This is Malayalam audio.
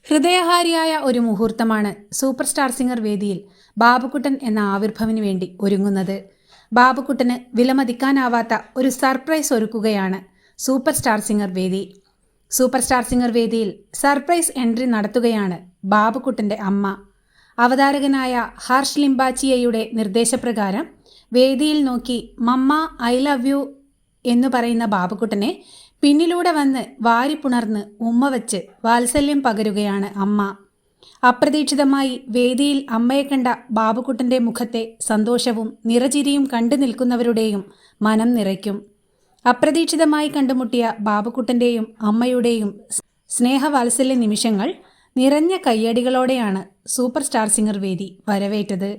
ഹൃദയഹാരിയായ ഒരു മുഹൂർത്തമാണ് സൂപ്പർ സ്റ്റാർ സിംഗർ വേദിയിൽ ബാബുക്കുട്ടൻ എന്ന ആവിർഭവിന് വേണ്ടി ഒരുങ്ങുന്നത്. ബാബുക്കുട്ടന് വിലമതിക്കാനാവാത്ത ഒരു സർപ്രൈസ് ഒരുക്കുകയാണ് സൂപ്പർ സ്റ്റാർ സിംഗർ വേദി. സൂപ്പർ സ്റ്റാർ സിംഗർ വേദിയിൽ സർപ്രൈസ് എൻട്രി നടത്തുകയാണ് ബാബുക്കുട്ടൻ്റെ അമ്മ. അവതാരകനായ ഹർഷ് ലിംബാച്ചിയയുടെ നിർദ്ദേശപ്രകാരം വേദിയിൽ നോക്കി മമ്മ ഐ ലവ് യു എന്നു പറയുന്ന ബാബുക്കുട്ടനെ പിന്നിലൂടെ വന്ന് വാരിപ്പുണർന്ന് ഉമ്മ വച്ച് വാത്സല്യം പകരുകയാണ് അമ്മ. അപ്രതീക്ഷിതമായി വേദിയിൽ അമ്മയെ കണ്ട ബാബുക്കുട്ടൻ്റെ മുഖത്തെ സന്തോഷവും നിറചിരിയും കണ്ടു നിൽക്കുന്നവരുടെയും മനം നിറയ്ക്കും. അപ്രതീക്ഷിതമായി കണ്ടുമുട്ടിയ ബാബുക്കുട്ടൻ്റെയും അമ്മയുടെയും സ്നേഹവാത്സല്യ നിമിഷങ്ങൾ നിറഞ്ഞ കയ്യടികളോടെയാണ് സൂപ്പർ സ്റ്റാർ സിംഗർ വേദി വരവേറ്റത്.